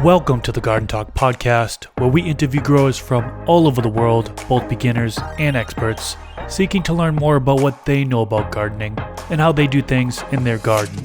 Welcome to the Garden Talk podcast, where we interview growers from all over the world, both beginners and experts, seeking to learn more about what they know about gardening and how they do things in their garden.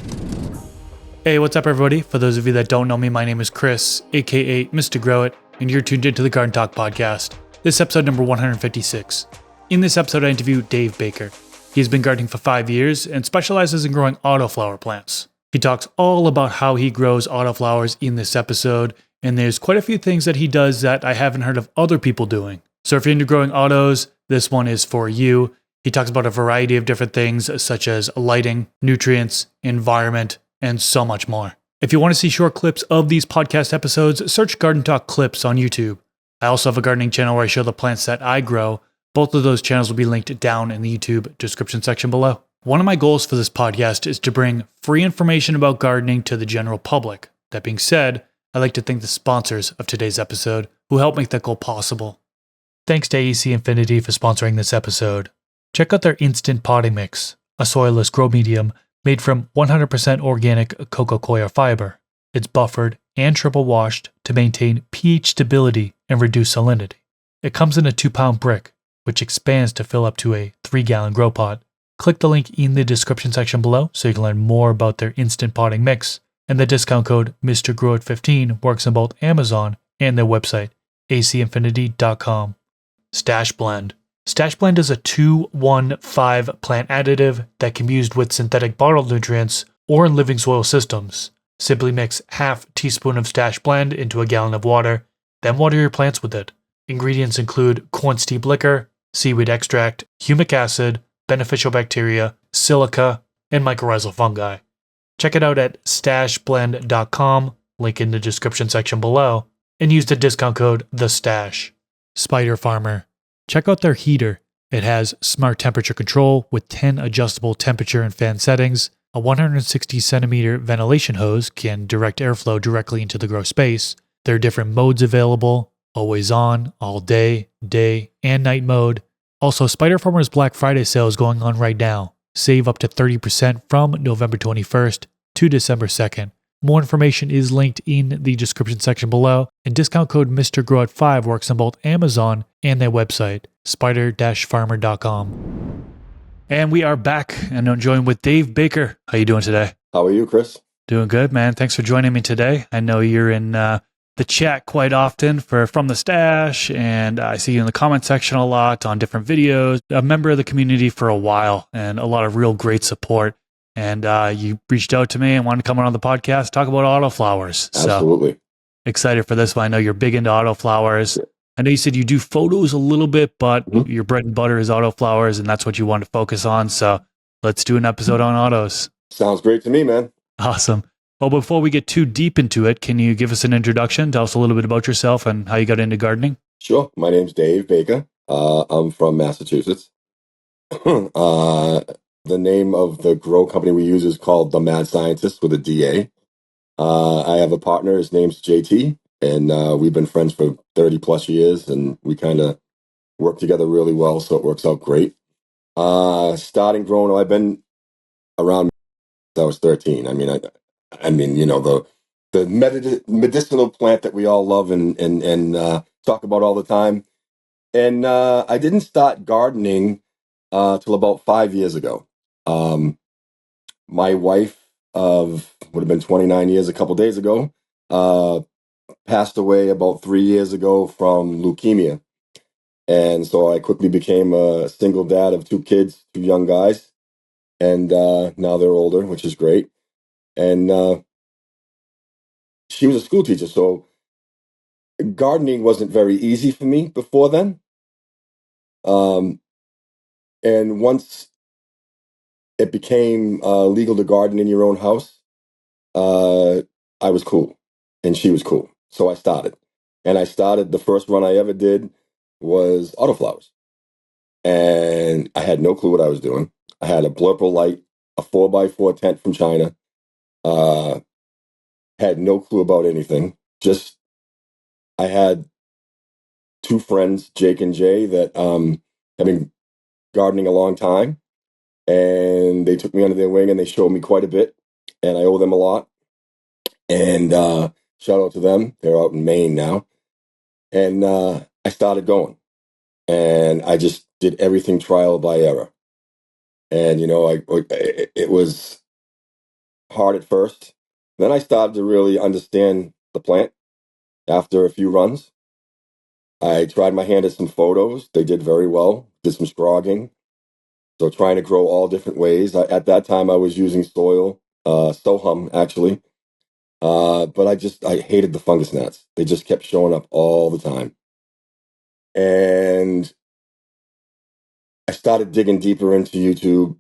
Hey, what's up everybody? For those of you that don't know me, my name is Chris, aka Mr. Grow It, and you're tuned into the Garden Talk podcast. This is episode number 156. In this episode, I interview Dave Baker. He's been gardening for 5 years and specializes in growing autoflower plants. He talks all about how he grows autoflowers in this episode, and there's quite a few things that he does that I haven't heard of other people doing. So if you're into growing autos, this one is for you. He talks about a variety of different things such as lighting, nutrients, environment, and so much more. If you want to see short clips of these podcast episodes, search Garden Talk Clips on YouTube. I also have a gardening channel where I show the plants that I grow. Both of those channels will be linked down in the YouTube description section below. One of my goals for this podcast is to bring free information about gardening to the general public. That being said, I'd like to thank the sponsors of today's episode who help make that goal possible. Thanks to AC Infinity for sponsoring this episode. Check out their Instant Potting Mix, a soilless grow medium made from 100% organic cocoa coir fiber. It's buffered and triple washed to maintain pH stability and reduce salinity. It comes in a 2-pound brick, which expands to fill up to a 3-gallon grow pot. Click the link in the description section below so you can learn more about their instant potting mix, and the discount code MrGrowIt15 works on both Amazon and their website, acinfinity.com. Stash Blend. Stash Blend is a 2-1-5 plant additive that can be used with synthetic bottled nutrients or in living soil systems. Simply mix half teaspoon of Stash Blend into a gallon of water, then water your plants with it. Ingredients include corn steep liquor, seaweed extract, humic acid, beneficial bacteria, silica, and mycorrhizal fungi. Check it out at stashblend.com, link in the description section below, and use the discount code THESTASH. Spider Farmer. Check out their heater. It has smart temperature control with 10 adjustable temperature and fan settings. A 160 centimeter ventilation hose can direct airflow directly into the grow space. There are different modes available: always on, all day, day, and night mode. Also, Spider Farmer's Black Friday sale is going on right now. Save up to 30% from November 21st to December 2nd. More information is linked in the description section below, and discount code MrGrowIt5 works on both Amazon and their website, spider-farmer.com. And we are back, and I'm joined with Dave Baker. How you doing today? How are you, Chris? Doing good, man. Thanks for joining me today. I know you're in the chat quite often for From the Stash, and I see you in the comment section a lot on different videos. A member of the community for a while, and a lot of real great support. And you reached out to me and wanted to come on the podcast, talk about autoflowers. Absolutely. So excited for this one. I know you're big into autoflowers. Yeah. I know you said you do photos a little bit, but your bread and butter is autoflowers, and that's what you want to focus on. So let's do an episode on autos. Sounds great to me, man. Awesome. Well, before we get too deep into it, can you give us an introduction? Tell us a little bit about yourself and how you got into gardening. Sure. My name's Dave Baker. I'm from Massachusetts. The name of the grow company we use is called The Mad Scientist with a DA. I have a partner. His name's JT, and we've been friends for 30 plus years, and we kind of work together really well, so it works out great. Starting growing, I've been around since I was 13. I mean, you know, the medicinal plant that we all love and talk about all the time. And I didn't start gardening till about 5 years ago. My wife of would have been 29 years a couple days ago passed away about 3 years ago from leukemia. And so I quickly became a single dad of 2 kids, 2 young guys. And now they're older, which is great. And she was a school teacher, so gardening wasn't very easy for me before then. And once it became legal to garden in your own house, I was cool, and she was cool. So I started. And the first run I ever did was autoflowers. And I had no clue what I was doing. I had a blurple light, a 4x4 tent from China. Had no clue about anything. I had 2 friends, Jake and Jay, that have been gardening a long time, and they took me under their wing and they showed me quite a bit, and I owe them a lot. And Shout out to them. They're out in Maine now. And I started going. And I just did everything trial by error. And, it was hard at first. Then I started to really understand the plant after a few runs. I tried my hand at some photos. They did very well. Did some scrogging. So trying to grow all different ways. At that time, I was using soil, Sohum, actually. But I hated the fungus gnats. They just kept showing up all the time. And I started digging deeper into YouTube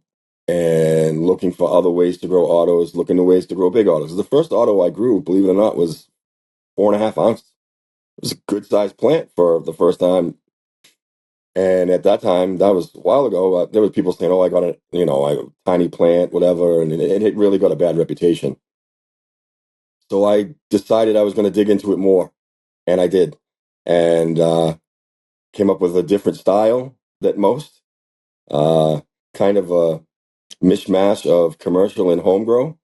and looking for other ways to grow autos, looking for ways to grow big autos. The first auto I grew, believe it or not, was 4.5 ounces. It was a good sized plant for the first time. And at that time, that was a while ago, there were people saying, "Oh, I got a tiny plant, whatever," and it really got a bad reputation. So I decided I was going to dig into it more, and I did, and came up with a different style than most, uh, kind of a mishmash of commercial and home grow,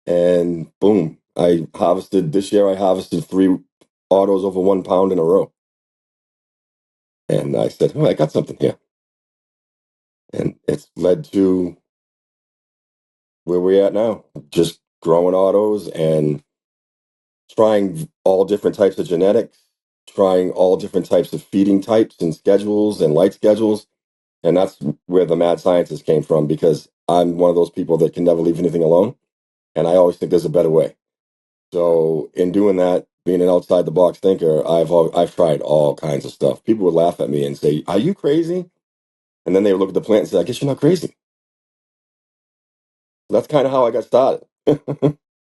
and boom! This year. I harvested 3 autos over 1 pound in a row, and I said, "Oh, I got something here," and it's led to where we're at now, just growing autos and trying all different types of genetics, trying all different types of feeding types and schedules and light schedules. And that's where the mad scientist came from, because I'm one of those people that can never leave anything alone. And I always think there's a better way. So in doing that, being an outside the box thinker, I've tried all kinds of stuff. People would laugh at me and say, "Are you crazy?" And then they would look at the plant and say, "I guess you're not crazy." That's kind of how I got started.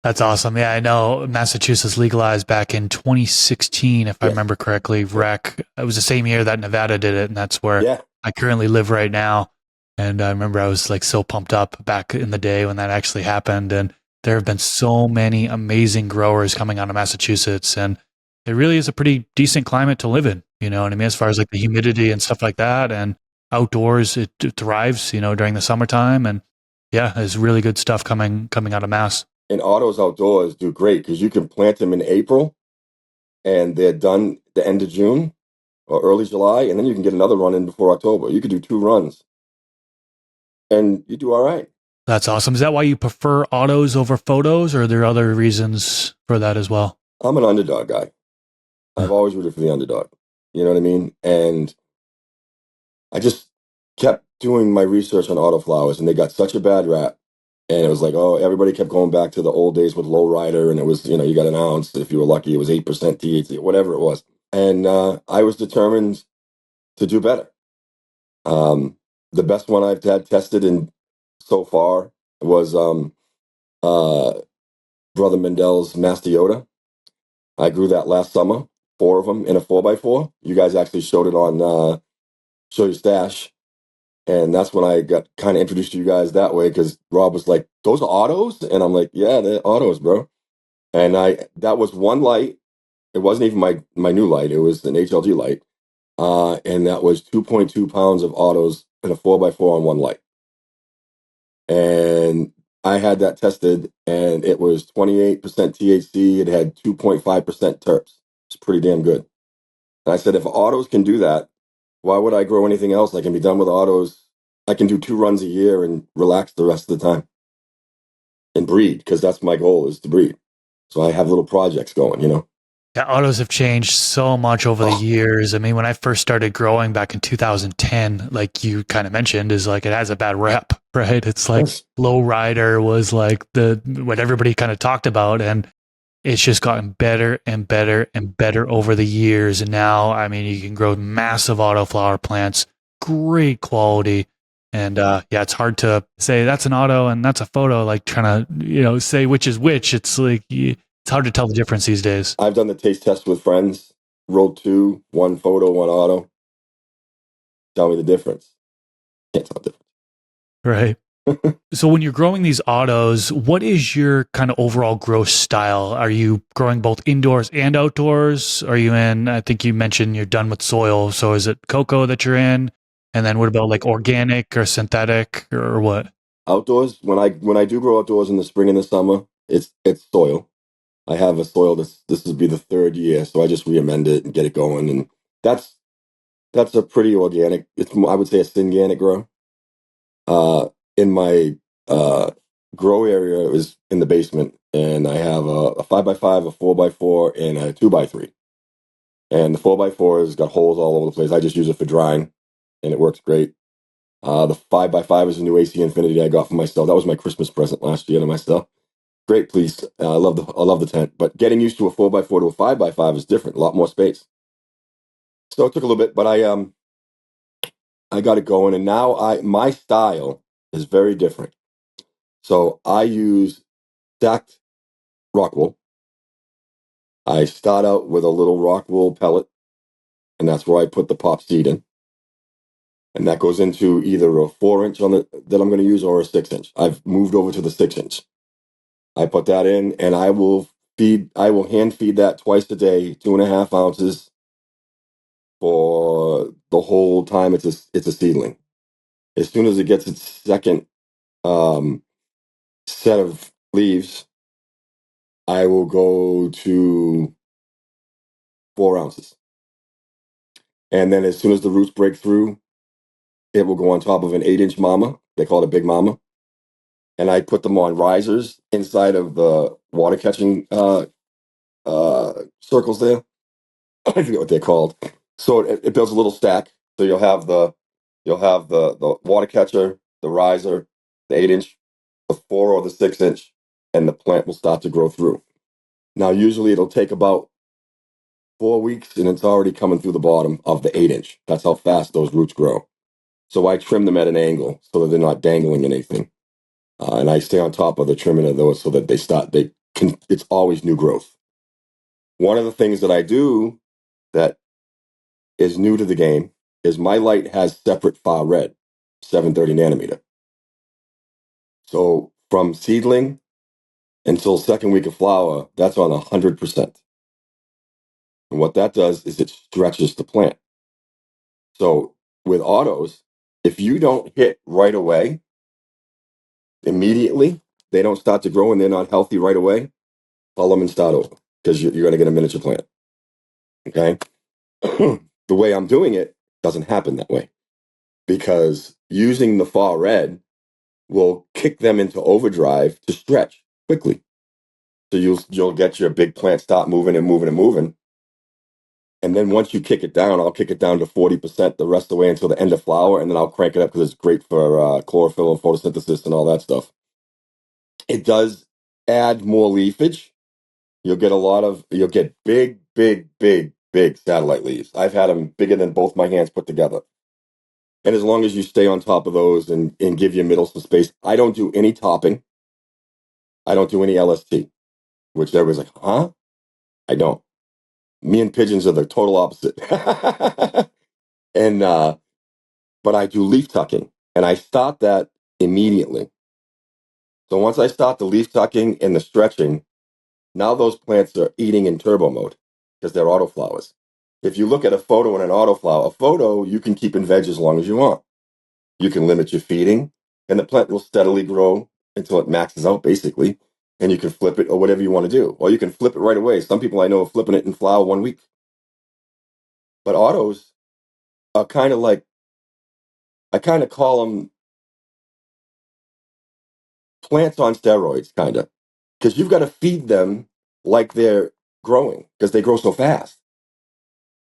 That's awesome. Yeah, I know Massachusetts legalized back in 2016, if I Yes. remember correctly. Rec. It was the same year that Nevada did it, and that's where Yeah. I currently live right now. And I remember I was like so pumped up back in the day when that actually happened. And there have been so many amazing growers coming out of Massachusetts, and it really is a pretty decent climate to live in. You know what I mean? As far as like the humidity and stuff like that, and outdoors, it thrives. During the summertime, and yeah, there's really good stuff coming out of Mass. And autos outdoors do great because you can plant them in April and they're done the end of June or early July, and then you can get another run in before October. You could do 2 runs and you do all right. That's awesome. Is that why you prefer autos over photos, or are there other reasons for that as well? I'm an underdog guy. I've always rooted for the underdog. You know what I mean? And I just kept doing my research on autoflowers, and they got such a bad rap. And it was like, oh, everybody kept going back to the old days with lowrider, and it was, you got an ounce. If you were lucky, it was 8% THC, whatever it was. And I was determined to do better. The best one I've had tested in so far was uh, Brother Mendel's Mastiota. I grew that last summer, 4 of them in a 4x4. You guys actually showed it on Show Your Stash. And that's when I got kind of introduced to you guys that way, because Rob was like, "Those are autos?" And I'm like, "Yeah, they're autos, bro." And that was one light. It wasn't even my new light. It was an HLG light. And that was 2.2 pounds of autos in a 4x4 on one light. And I had that tested, and it was 28% THC. It had 2.5% terps. It's pretty damn good. And I said, if autos can do that, why would I grow anything else? I can be done with autos. I can do 2 runs a year and relax the rest of the time and breed, because that's my goal, is to breed. So I have little projects going. Yeah, autos have changed so much over the Oh, years. I mean, when I first started growing back in 2010, like you kind of mentioned, is like it has a bad rep, right? It's like yes. low rider was like the what everybody kind of talked about, and it's just gotten better and better and better over the years. And now, I mean, you can grow massive autoflower plants, great quality. And yeah, it's hard to say that's an auto and that's a photo, like trying to, say which is which. It's like, it's hard to tell the difference these days. I've done the taste test with friends, rolled 2, 1 photo, 1 auto. Tell me the difference. Can't tell the Right. difference. So when you're growing these autos, what is your kind of overall growth style? Are you growing both indoors and outdoors? Are you in, I think you mentioned you're done with soil. So is it cocoa that you're in? And then what about like organic or synthetic or what? Outdoors, when I do grow outdoors in the spring and the summer, it's soil. I have a soil this will be the third year, so I just re-amend it and get it going. And that's that's a pretty organic. I would say a synganic grow. In my uh, grow area is in the basement, and I have a 5x5, a 4x4, and a 2x3. And the 4x4 has got holes all over the place. I just use it for drying, and it works great. The 5x5 is a new AC Infinity I got for myself. That was my Christmas present last year to myself. Great, please. I love the tent, but getting used to a 4x4 to a 5x5 is different. A lot more space. So it took a little bit, but I got it going, and now my style is very different. So I use stacked rock wool. I start out with a little rock wool pellet, and that's where I put the pop seed in. And that goes into either a 4-inch that I'm going to use or a 6-inch. I've moved over to the 6-inch. I put that in, and I will hand feed that twice a day, 2.5 ounces for the whole time it's a seedling. As soon as it gets its second um, set of leaves, I will go to 4 ounces. And then as soon as the roots break through, it will go on top of an 8-inch mama. They call it a big mama. And I put them on risers inside of the water catching circles there. I forget what they're called. So it builds a little stack. So you'll have the water catcher, the riser, the 8-inch, the 4 or the 6-inch, and the plant will start to grow through. Now usually it'll take about 4 weeks, and it's already coming through the bottom of the 8-inch. That's how fast those roots grow. So I trim them at an angle so that they're not dangling in anything. And I stay on top of the trimming of those so that it's always new growth. One of the things that I do that is new to the game is my light has separate far red, 730 nanometer. So from seedling until second week of flower, that's on 100%. And what that does is it stretches the plant. So with autos, if you don't hit right away, immediately, they don't start to grow and they're not healthy right away, follow them and start over because you're going to get a miniature plant. Okay. The way I'm doing it doesn't happen that way because using the far red will kick them into overdrive to stretch quickly. So you'll get your big plant start moving and moving and moving. And then once you kick it down, I'll kick it down to 40% the rest of the way until the end of flower, and then I'll crank it up because it's great for chlorophyll and photosynthesis and all that stuff. It does add more leafage. You'll get big, big, big, big satellite leaves. I've had them bigger than both my hands put together. And as long as you stay on top of those and give your middle some space, I don't do any topping. I don't do any LST, which everybody's like, huh? I don't. Me and pigeons are the total opposite. and But I do leaf tucking, and I start that immediately. So once I start the leaf tucking and the stretching, now those plants are eating in turbo mode because they're autoflowers. If you look at a photo in an autoflower, a photo you can keep in veg as long as you want. You can limit your feeding, and the plant will steadily grow until it maxes out, basically. And you can flip it or whatever you want to do. Or you can flip it right away. Some people I know are flipping it in flower 1 week. But autos are kind of like, I kind of call them plants on steroids, kind of. Because you've got to feed them like they're growing because they grow so fast.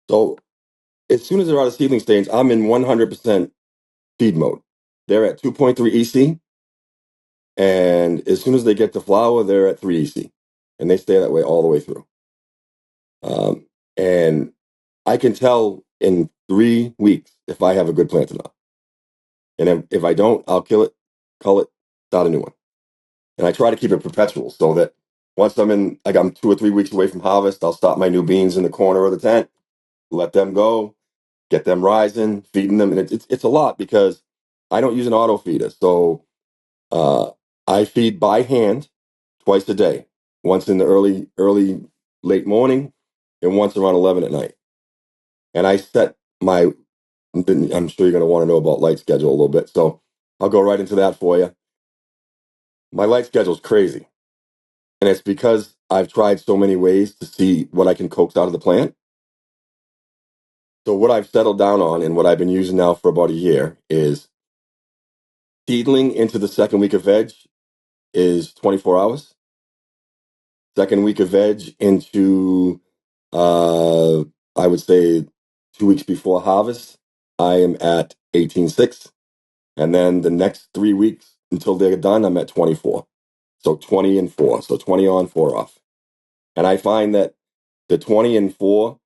So as soon as they're out of seedling stage, I'm in 100% feed mode. They're at 2.3 EC. And as soon as they get to flower, they're at 3 EC. And they stay that way all the way through. And I can tell in 3 weeks if I have a good plant or not. And if I don't, I'll kill it, cull it, start a new one. And I try to keep it perpetual so that once I'm 2 or 3 weeks away from harvest, I'll stop my new beans in the corner of the tent, let them go, get them rising, feeding them. And it's a lot because I don't use an auto feeder. So I feed by hand twice a day, once in the late morning and once around 11 at night. And I set I'm sure you're going to want to know about light schedule a little bit. So I'll go right into that for you. My light schedule is crazy. And it's because I've tried so many ways to see what I can coax out of the plant. So what I've settled down on and what I've been using now for about a year is seedling into the second week of veg is 24 hours. Second week of veg into, I would say 2 weeks before harvest, I am at 18.6. And then the next 3 weeks until they're done, I'm at 24. So 20 and 4. So 20 on, 4 off. And I find that the 20 and 4,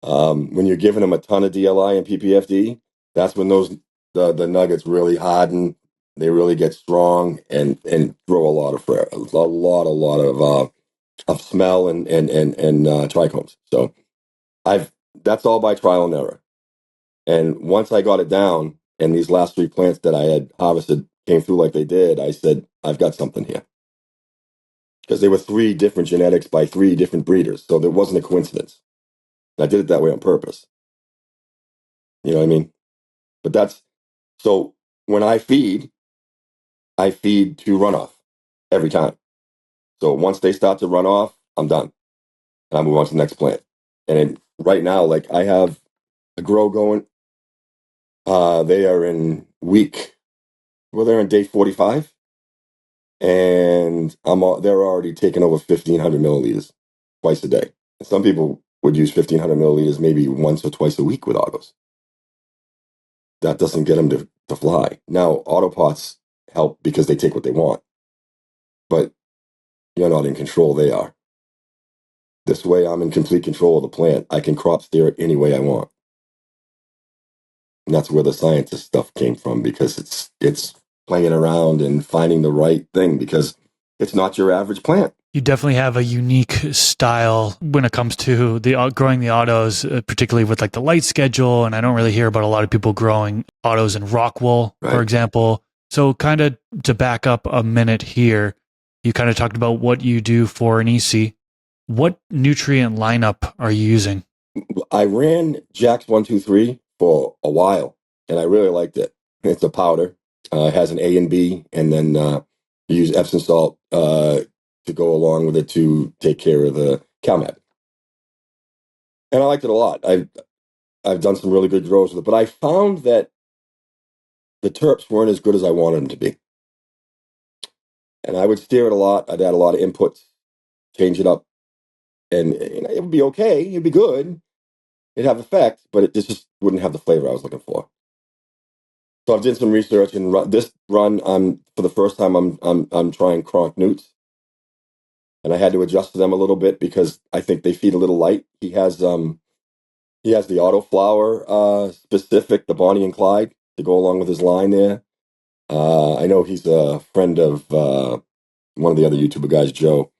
when you're giving them a ton of DLI and PPFD, that's when the nuggets really harden. They really get strong and throw a lot of smell and trichomes. So that's all by trial and error. And once I got it down, and these last 3 plants that I had harvested came through like they did, I said, I've got something here. Because they were 3 different genetics by 3 different breeders. So there wasn't a coincidence. I did it that way on purpose. You know what I mean? But so when I feed to runoff every time. So once they start to run off, I'm done. And I move on to the next plant. And right now, like I have a grow going. They are they're in day 45. And they're already taking over 1,500 milliliters twice a day. And some people would use 1,500 milliliters maybe once or twice a week with autos. That doesn't get them to fly. Now, autopots help because they take what they want. But you're not in control, they are. This way, I'm in complete control of the plant. I can crop steer it any way I want. And that's where the scientist stuff came from, because it's playing around and finding the right thing, because it's not your average plant. You definitely have a unique style when it comes to growing the autos, particularly with like the light schedule. And I don't really hear about a lot of people growing autos in rock wool, Right. for example. So kind of to back up a minute here, you kind of talked about what you do for an EC. What nutrient lineup are you using? I ran Jack's 123 for a while, and I really liked it. It's a powder. It has an A and B, and then you use Epsom salt to go along with it to take care of the CalMed. And I liked it a lot. I've done some really good grows with it, but I found that the terps weren't as good as I wanted them to be. And I would steer it a lot. I'd add a lot of inputs, change it up, and it would be okay. It'd be good. It'd have effect, but it just wouldn't have the flavor I was looking for. So I've done some research, and this run, for the first time, I'm trying Kronk Newts, and I had to adjust to them a little bit because I think they feed a little light. He has the autoflower specific, the Bonnie and Clyde, to go along with his line there. I know he's a friend of one of the other YouTuber guys, Joe.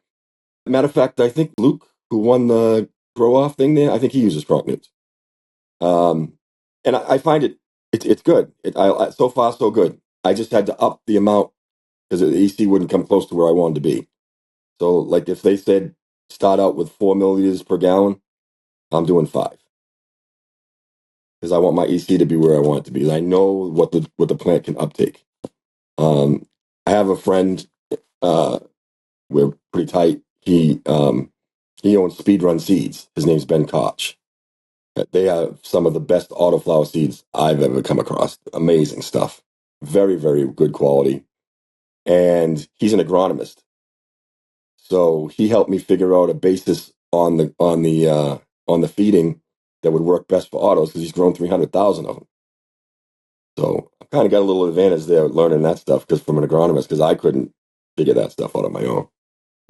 Matter of fact, I think Luke, who won the grow off thing there, I think he uses Kronk Newts. And I find it's good. So far so good. I just had to up the amount because the EC wouldn't come close to where I wanted to be. So like if they said start out with 4 milliliters per gallon, I'm doing 5 because I want my EC to be where I want it to be. I know what the plant can uptake. I have a friend. We're pretty tight. He owns Speedrun Seeds. His name's Ben Koch. They have some of the best autoflower seeds I've ever come across. Amazing stuff. Very, very good quality. And he's an agronomist. So he helped me figure out a basis on the feeding that would work best for autos, because he's grown 300,000 of them. So I kind of got a little advantage there learning that stuff because from an agronomist, because I couldn't figure that stuff out on my own.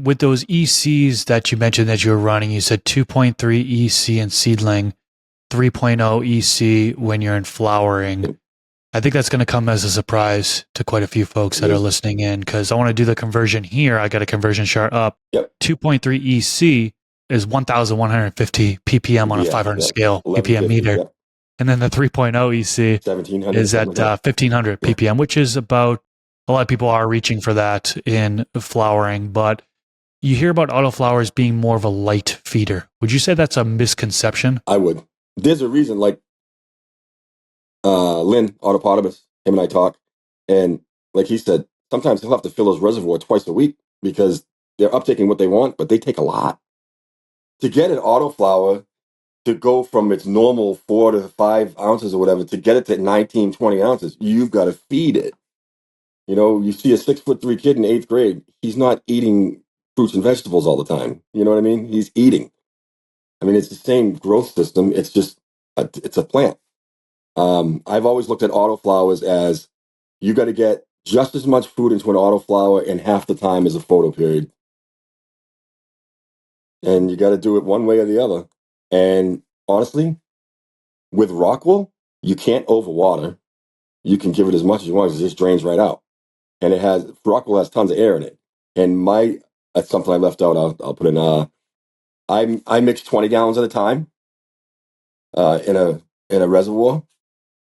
With those ECs that you mentioned that you were running, you said 2.3 EC in seedling, 3.0 EC when you're in flowering. Yep. I think that's going to come as a surprise to quite a few folks that are listening in, because I want to do the conversion here. I got a conversion chart up. Yep. 2.3 EC is 1,150 ppm on a 500 scale, ppm meter. Yep. And then the 3.0 EC 1,700 is at 1,500 ppm, which is about, a lot of people are reaching for that in flowering, but you hear about autoflowers being more of a light feeder. Would you say that's a misconception? I would. There's a reason, like Lynn, Autopotamus, him and I talk, and like he said, sometimes he'll have to fill his reservoir twice a week because they're uptaking what they want, but they take a lot. To get an autoflower to go from its normal 4 to 5 ounces or whatever, to get it to 19, 20 ounces, you've got to feed it. You see a 6'3" kid in 8th grade, he's not eating fruits and vegetables all the time. You know what I mean? He's eating. I mean, it's the same growth system. It's just, it's a plant. I've always looked at autoflowers as you got to get just as much food into an autoflower in half the time as a photoperiod. And you got to do it one way or the other. And honestly, with rockwool, you can't overwater. You can give it as much as you want, it just drains right out. And rockwool has tons of air in it. And that's something I left out. I'll put in. I mix 20 gallons at a time in a reservoir,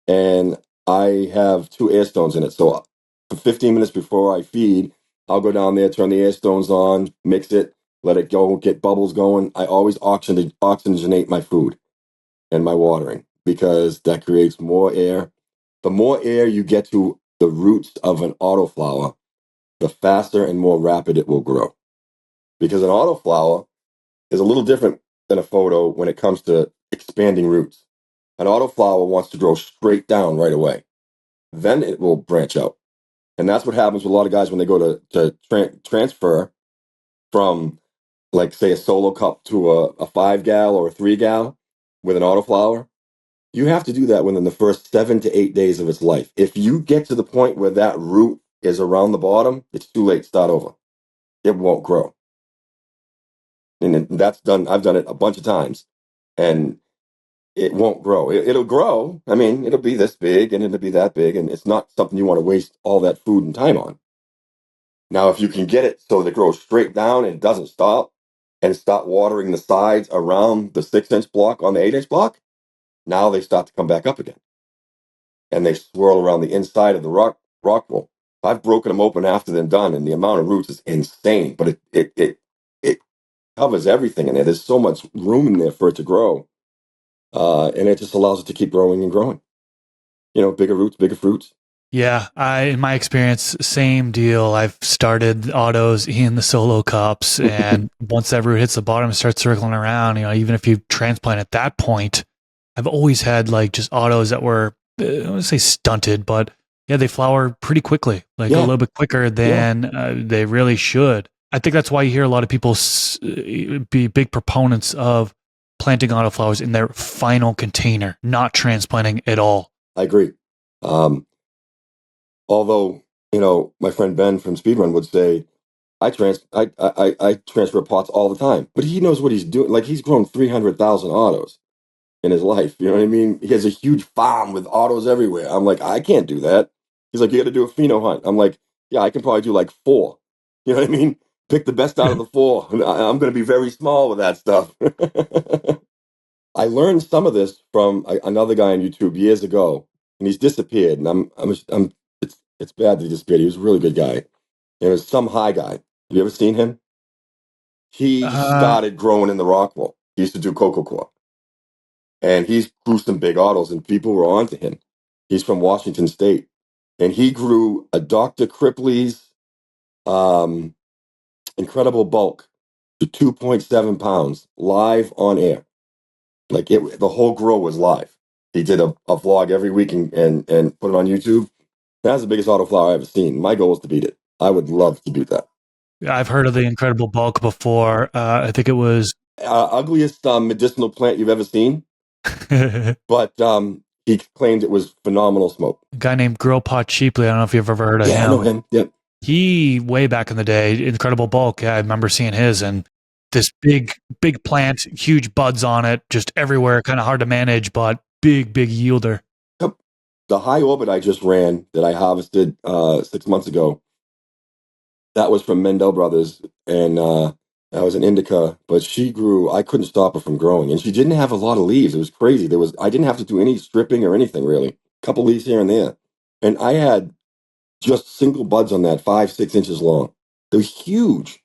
and I have 2 air stones in it. So for 15 minutes before I feed, I'll go down there, turn the air stones on, mix it, let it go, get bubbles going. I always oxygenate my food and my watering because that creates more air. The more air you get to the roots of an autoflower, the faster and more rapid it will grow. Because an autoflower is a little different than a photo when it comes to expanding roots. An autoflower wants to grow straight down right away. Then it will branch out. And that's what happens with a lot of guys when they go to transfer from, like, say, a solo cup to a 5 gal or a 3 gal with an autoflower. You have to do that within the first 7 to 8 days of its life. If you get to the point where that root is around the bottom, it's too late. Start over. It won't grow. And that's done. I've done it a bunch of times, and it won't grow. It'll grow. I mean, it'll be this big and it'll be that big, and it's not something you want to waste all that food and time on. Now, if you can get it so that it grows straight down and it doesn't stop, and start watering the sides around the 6-inch block on the 8-inch block, now they start to come back up again, and they swirl around the inside of the rock wool. I've broken them open after they're done, and the amount of roots is insane. But it covers everything in there. There's so much room in there for it to grow, and it just allows it to keep growing and growing. Bigger roots, bigger fruits. Yeah, in my experience, same deal. I've started autos in the solo cups, and once that root hits the bottom, it starts circling around. Even if you transplant at that point, I've always had like just autos that were, I don't want to say stunted, but yeah, they flower pretty quickly, like a little bit quicker than they really should. I think that's why you hear a lot of people be big proponents of planting autoflowers in their final container, not transplanting at all. I agree. Although, my friend Ben from Speedrun would say, I transfer pots all the time, but he knows what he's doing. Like, he's grown 300,000 autos in his life. You know what I mean? He has a huge farm with autos everywhere. I'm like, I can't do that. He's like, you got to do a pheno hunt. I'm like, yeah, I can probably do like 4. You know what I mean? Pick the best out of the 4. I'm going to be very small with that stuff. I learned some of this from another guy on YouTube years ago, and he's disappeared. And it's bad that he disappeared. He was a really good guy. It was some high guy. Have you ever seen him? He Uh, started growing in the Rockwell. He used to do cocoa core, and he grew some big autos, and people were onto him. He's from Washington State, and he grew a Dr. Cripley's um, incredible bulk to 2.7 pounds live on air. Like, the whole grow was live. He did a vlog every week and put it on YouTube. That's the biggest autoflower I've ever seen. My goal is to beat it. I would love to beat that. I've heard of the incredible bulk before. I think it was Ugliest medicinal plant you've ever seen, a but he claimed it was phenomenal smoke. guy named Grow Pot Cheaply. I don't know if you've ever heard of Yeah, I know him. him. Yep. He, way back in the day, incredible bulk. Yeah, I remember seeing his, and this big plant, huge buds on it, just everywhere, kind of hard to manage, but big yielder. Yep. The high orbit I just ran that I harvested 6 months ago, that was from Mendel Brothers, and that was an indica. But she grew. I couldn't stop her from growing, and she didn't have a lot of leaves. It was crazy. I didn't have to do any stripping or anything really. A couple leaves here and there, and I had just single buds on that, 5, 6 inches long. They're huge,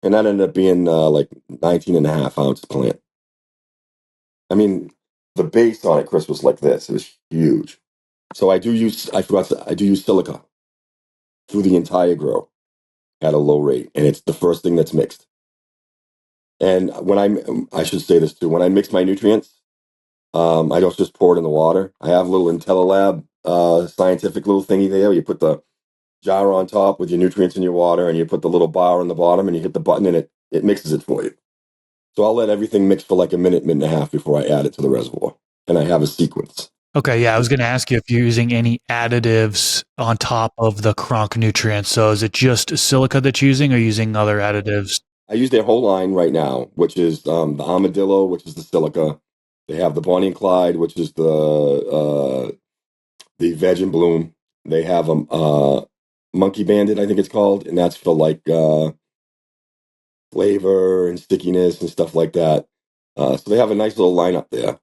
and that ended up being like 19 and a half ounce plant. I mean, the base on it, Chris, was like this. It was huge. So I do use silica through the entire grow. at a low rate, and it's the first thing that's mixed. And I should say this too, when I mix my nutrients, I don't just pour it in the water. I have a little IntelliLab scientific little thingy there. You put the jar on top with your nutrients in your water, and you put the little bar on the bottom, and you hit the button, and it mixes it for you. So I'll let everything mix for like a minute, minute and a half before I add it to the reservoir, and I have a sequence. Okay, yeah, I was going to ask you if you're using any additives on top of the Kronk nutrients. So is it just silica that you're using or using other additives? I use their whole line right now, which is the Armadillo, which is the silica. They have the Bonnie and Clyde, which is the Veg and Bloom. They have a Monkey Bandit, I think it's called, and that's for like flavor and stickiness and stuff like that. So they have a nice little lineup there,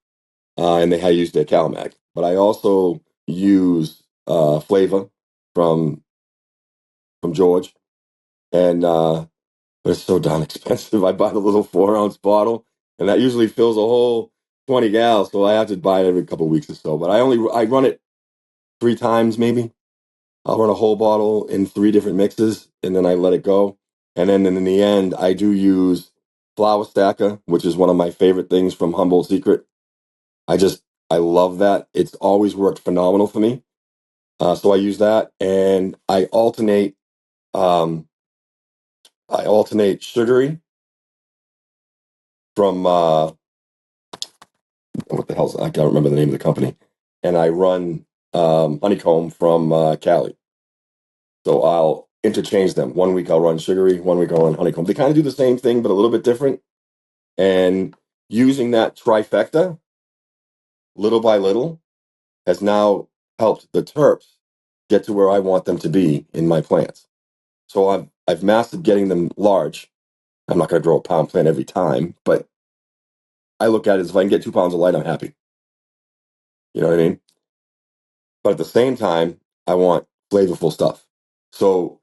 and they use their CalMag. But I also use Flavor from George, and but it's so darn expensive. I buy the little 4-ounce bottle, and that usually fills a whole 20 gallons. So I have to buy it every couple of weeks or so. But I run it 3 times maybe. I'll run a whole bottle in 3 different mixes, and then I let it go. And then in the end, I do use Flour Stacker, which is one of my favorite things from Humboldt Secret. I love that. It's always worked phenomenal for me. So I use that, and um, I alternate sugary from what the hell's I can't remember the name of the company, and I run honeycomb from Cali. So I'll interchange them. 1 week I'll run sugary, 1 week I'll run honeycomb. They kind of do the same thing, but a little bit different. And using that trifecta, little by little, has now helped the terps get to where I want them to be in my plants. So I've mastered getting them large. I'm not going to grow a pound plant every time, but I look at it as if I can get 2 pounds of light, I'm happy. You know what I mean? But at the same time, I want flavorful stuff. So,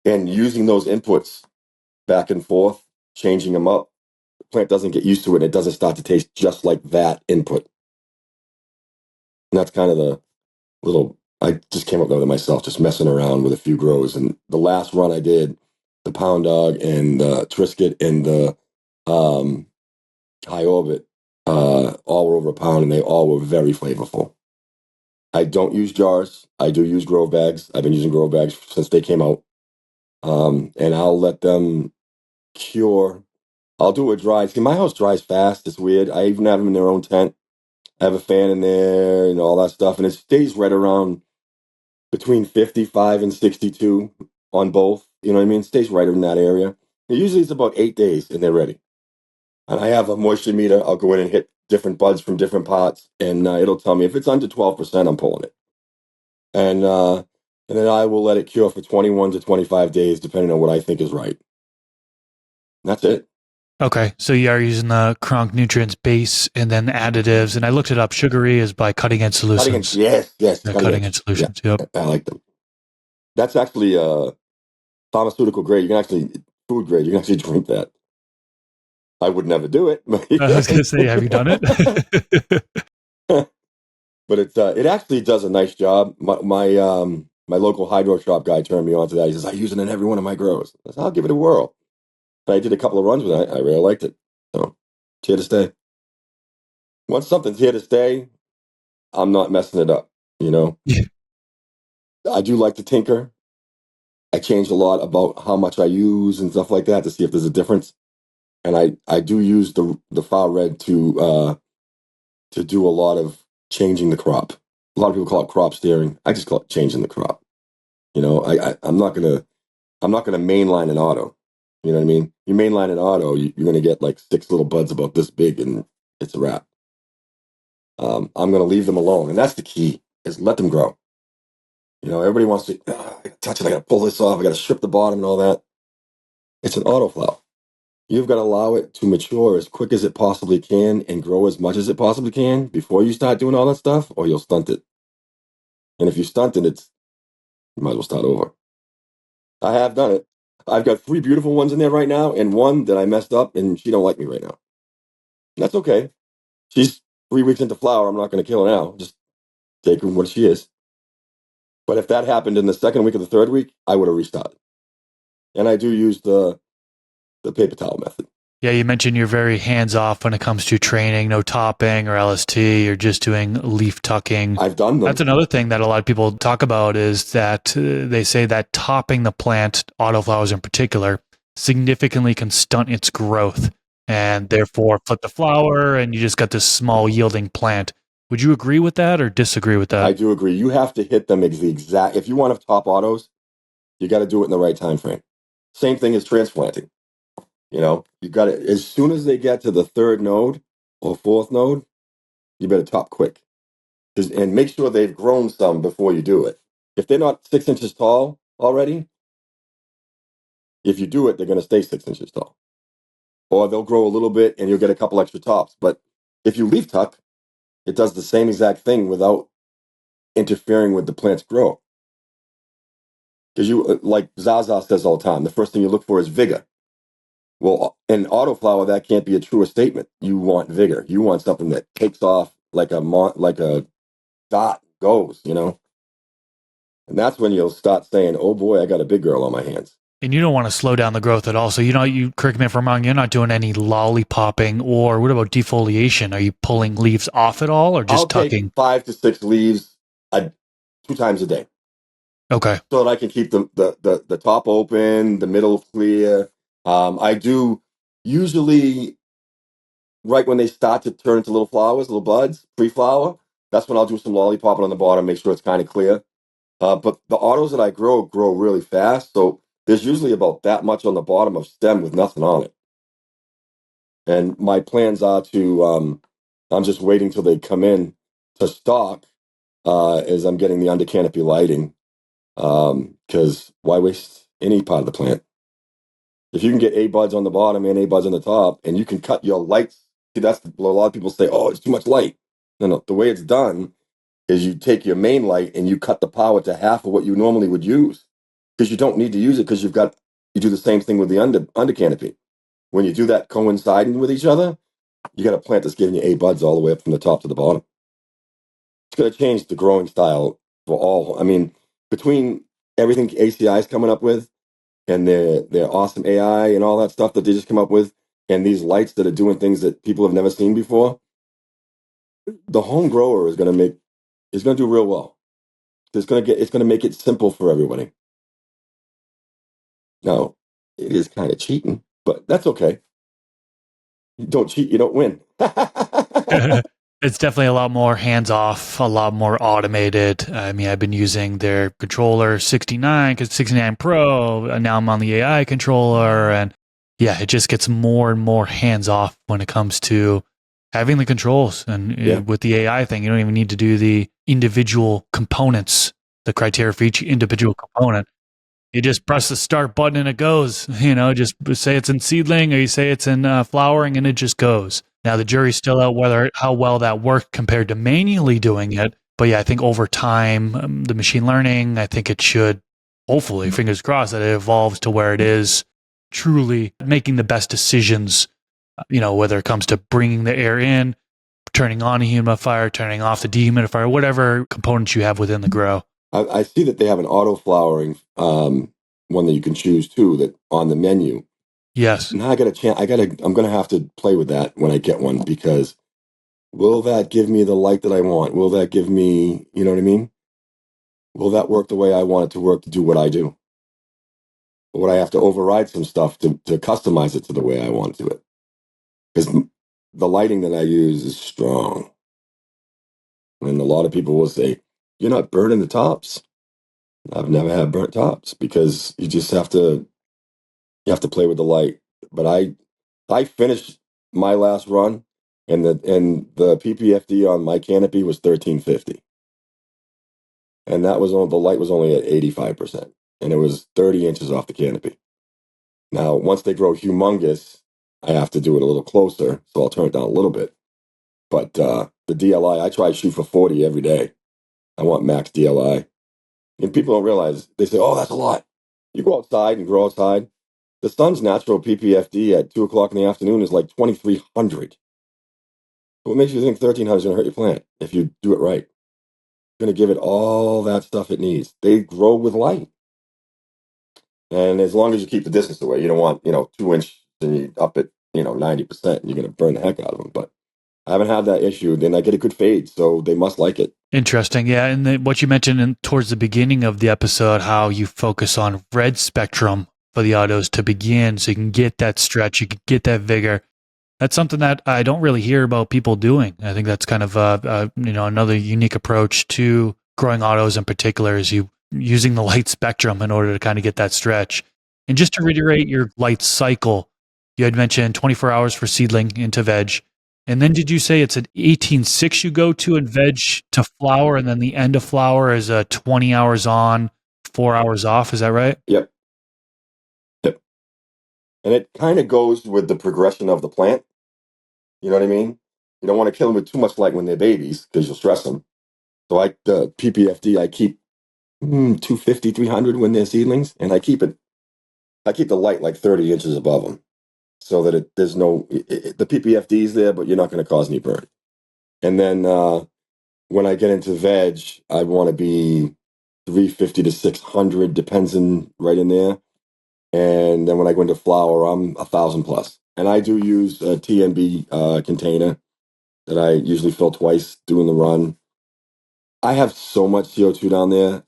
and using those inputs back and forth, changing them up, the plant doesn't get used to it. It doesn't start to taste just like that input. And that's kind of the little, I just came up with it myself, just messing around with a few grows. And the last run I did, the Pound Dog and the Triscuit and the High Orbit, all were over a pound, and they all were very flavorful. I don't use jars. I do use grow bags. I've been using grow bags since they came out. And I'll let them cure. I'll do it dry. See, my house dries fast. It's weird. I even have them in their own tent. I have a fan in there and all that stuff. And it stays right around between 55 and 62 on both. You know what I mean? It stays right in that area. And usually it's about 8 days and they're ready. And I have a moisture meter. I'll go in and hit different buds from different pots. And it'll tell me if it's under 12%, I'm pulling it. And then I will let it cure for 21 to 25 days, depending on what I think is right. And that's it. Okay, so you are using the Kronk nutrients base and then additives. And I looked it up. Sugary is by Cutting Edge Cutting edge, Solutions. yes, Yeah, cutting Cutting edge. Edge Yeah, Solutions. Yep. I like them. That's actually pharmaceutical grade. You can actually food grade. You can actually drink that. I would never do it, but you I was going to say, have you done it? but it actually does a nice job. My local hydro shop guy turned me on to that. He says I use it in every one of my grows. I said, I'll give it a whirl. But I did a couple of runs with it. I really liked it. So it's here to stay. Once something's here to stay, I'm not messing it up. You know, Yeah. I do like to tinker. I change a lot about how much I use and stuff like that to see if there's a difference. And I do use the far red to do a lot of changing the crop. A lot of people call it crop steering. I just call it changing the crop. You know, I'm not gonna mainline an auto. You know what I mean? You mainline an auto, you're gonna get like 6 little buds about this big, and it's a wrap. I'm gonna leave them alone, and that's the key: is let them grow. You know, everybody wants to I gotta touch it. I gotta pull this off. I gotta strip the bottom and all that. It's an autoflower. You've got to allow it to mature as quick as it possibly can and grow as much as it possibly can before you start doing all that stuff, or you'll stunt it. And if you stunt it, you might as well start over. I have done it. I've got 3 beautiful ones in there right now, and one that I messed up, and she don't like me right now. That's okay. She's 3 weeks into flower. I'm not going to kill her now. Just take her what she is. But if that happened in the second week or the third week, I would have restarted. And I do use the paper towel method. Yeah, you mentioned you're very hands off when it comes to training, no topping or LST. You're just doing leaf tucking. I've done That's them. another thing that a lot of people talk about is that they say that topping the plant, autoflowers in particular, significantly can stunt its growth and therefore flip the flower and you just got this small yielding plant. Would you agree with that or disagree with that? I do agree. You have to hit them the exact. If you want to top autos, you got to do it in the right time frame. Same thing as transplanting. You got to, as soon as they get to the third node or fourth node, you better top quick. And make sure they've grown some before you do it. If they're not 6 inches tall already, if you do it, they're going to stay 6 inches tall. Or they'll grow a little bit and you'll get a couple extra tops. But if you leaf tuck, it does the same exact thing without interfering with the plant's growth. Because like Zaza says all the time, the first thing you look for is vigor. Well, in autoflower, that can't be a truer statement. You want vigor. You want something that takes off like a dot goes. And that's when you'll start saying, "Oh boy, I got a big girl on my hands." And you don't want to slow down the growth at all. So, you correct me if I'm wrong, you're not doing any lollipopping or what about defoliation? Are you pulling leaves off at all or I'll just take tucking? 5 to 6 leaves 2 times a day, Okay. so that I can keep the top open, the middle clear. I do usually right when they start to turn into little flowers, little buds, pre-flower. That's when I'll do some lollipopping on the bottom, make sure it's kind of clear. But the autos that I grow really fast, so there's usually about that much on the bottom of stem with nothing on it. And my plans are to, I'm just waiting till they come in to stock as I'm getting the under canopy lighting. Because why waste any part of the plant? If you can get A buds on the bottom and A buds on the top, and you can cut your lights, see, that's a lot of people say, oh, it's too much light. No, the way it's done is you take your main light and you cut the power to half of what you normally would use because you don't need to use it because you do the same thing with the under canopy. When you do that coinciding with each other, you got a plant that's giving you A buds all the way up from the top to the bottom. It's going to change the growing style for all. I mean, between everything ACI is coming up with and their awesome AI and all that stuff that they just come up with, and these lights that are doing things that people have never seen before, the home grower is going to do real well. It's going to make it simple for everybody. Now, it is kind of cheating, but that's okay. You don't cheat, you don't win. It's definitely a lot more hands off, a lot more automated. I mean, I've been using their controller 69 because 69 Pro, and now I'm on the AI controller. And yeah, it just gets more and more hands off when it comes to having the controls. And Yeah. with the AI thing, you don't even need to do the individual components, the criteria for each individual component. You just press the start button and it goes. Just say it's in seedling or you say it's in flowering and it just goes. Now the jury's still out whether how well that worked compared to manually doing it. But yeah, I think over time, the machine learning, I think it should, hopefully, fingers crossed, that it evolves to where it is truly making the best decisions. Whether it comes to bringing the air in, turning on a humidifier, turning off the dehumidifier, whatever components you have within the grow. I see that they have an auto flowering one that you can choose too that on the menu. Yes. Now I got a chance. I'm gonna have to play with that when I get one because will that give me the light that I want? Will that give me, you know what I mean? Will that work the way I want it to work to do what I do? Or would I have to override some stuff to customize it to the way I want to do it? Because the lighting that I use is strong. And a lot of people will say, you're not burning the tops. I've never had burnt tops because you have to play with the light. But I finished my last run and the PPFD on my canopy was 1350. And that was on the light was only at 85%. And it was 30 inches off the canopy. Now, once they grow humongous, I have to do it a little closer, so I'll turn it down a little bit. But the DLI, I try to shoot for 40 every day. I want max DLI. And people don't realize, they say, oh, that's a lot. You go outside and grow outside. The sun's natural PPFD at 2 o'clock in the afternoon is like 2,300. What makes you think 1,300 is going to hurt your plant if you do it right? You're going to give it all that stuff it needs. They grow with light. And as long as you keep the distance away, you don't want, 2 inch and you up at, 90%, you're going to burn the heck out of them. But I haven't had that issue. Then I get a good fade, so they must like it. Interesting. Yeah. And then what you mentioned towards the beginning of the episode, how you focus on red spectrum for the autos to begin so you can get that stretch, you can get that vigor. That's something that I don't really hear about people doing. I think that's kind of another unique approach to growing autos in particular is you using the light spectrum in order to kind of get that stretch. And just to reiterate your light cycle, you had mentioned 24 hours for seedling into veg. And then did you say it's an 18-6 you go to in veg to flower, and then the end of flower is a 20 hours on, 4 hours off? Is that right? Yep. Yep. And it kind of goes with the progression of the plant. You know what I mean? You don't want to kill them with too much light when they're babies because you'll stress them. So the PPFD, I keep 250, 300 when they're seedlings, and I keep the light like 30 inches above them so that there's no, the PPFD is there, but you're not going to cause any burn. And then when I get into veg, I want to be 350 to 600, depends on right in there. And then when I go into flower, I'm 1,000 plus. And I do use a TNB container that I usually fill twice doing the run. I have so much CO2 down there.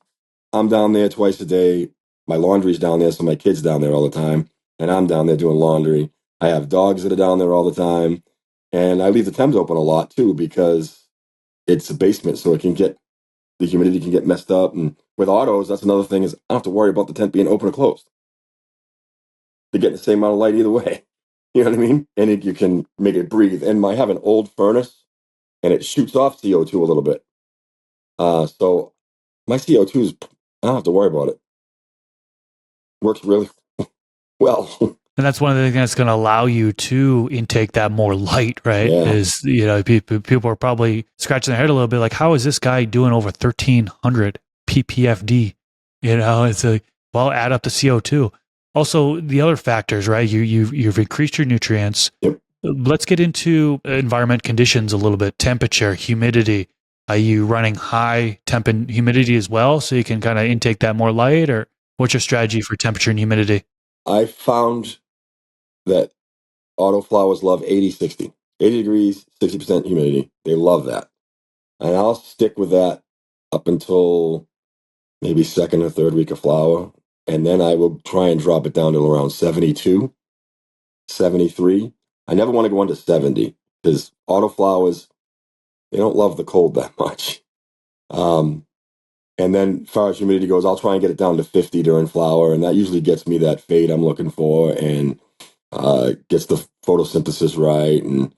I'm down there twice a day. My laundry's down there, so my kid's down there all the time. And I'm down there doing laundry. I have dogs that are down there all the time. And I leave the Thames open a lot too because it's a basement, so the humidity can get messed up. And with autos, that's another thing is I don't have to worry about the tent being open or closed. They're getting the same amount of light either way. You know what I mean? And you can make it breathe. And I have an old furnace, and it shoots off CO2 a little bit. So my CO2 is, I don't have to worry about it. Works really well. And that's one of the things that's going to allow you to intake that more light, right? Yeah. Is, people are probably scratching their head a little bit like, how is this guy doing over 1,300 ppfd? It's well, add up the CO2. Also, the other factors, right? You've increased your nutrients. Yep. Let's get into environment conditions a little bit. Temperature, humidity. Are you running high temp and humidity as well so you can kind of intake that more light? Or what's your strategy for temperature and humidity? I found that autoflowers love 80 degrees, 60% humidity. They love that. And I'll stick with that up until maybe second or third week of flower. And then I will try and drop it down to around 72, 73. I never want to go under 70 because autoflowers, they don't love the cold that much. And then as far as humidity goes, I'll try and get it down to 50 during flower. And that usually gets me that fade I'm looking for and gets the photosynthesis right. And,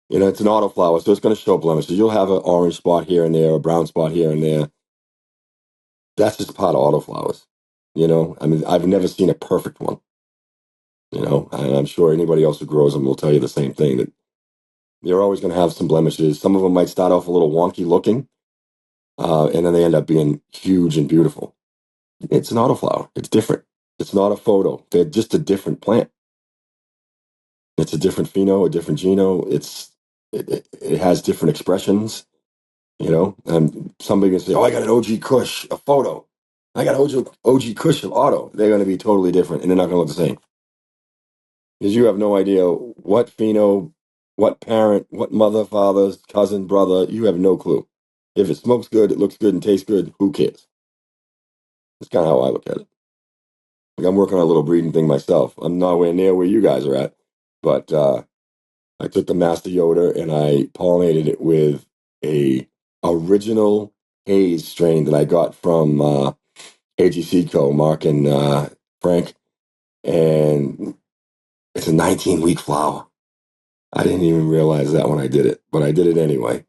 it's an autoflower, so it's going to show blemishes. You'll have an orange spot here and there, a brown spot here and there. That's just part of autoflowers. I mean, I've never seen a perfect one. And I'm sure anybody else who grows them will tell you the same thing, that they're always going to have some blemishes. Some of them might start off a little wonky looking, and then they end up being huge and beautiful. It's an autoflower. It's different. It's not a photo. They're just a different plant. It's a different pheno, a different geno. It has different expressions. And somebody can say, "Oh, I got an OG Kush, a photo. I got OG Kush of auto." They're going to be totally different, and they're not going to look the same because you have no idea what pheno, what parent, what mother, father, cousin, brother. You have no clue. If it smokes good, it looks good, and tastes good, who cares? That's kind of how I look at it. Like, I'm working on a little breeding thing myself. I'm nowhere near where you guys are at, but I took the Master Yoda and I pollinated it with a original haze strain that I got from AGC Co. Mark and Frank, and it's a 19-week flower. I didn't even realize that when I did it, but I did it anyway.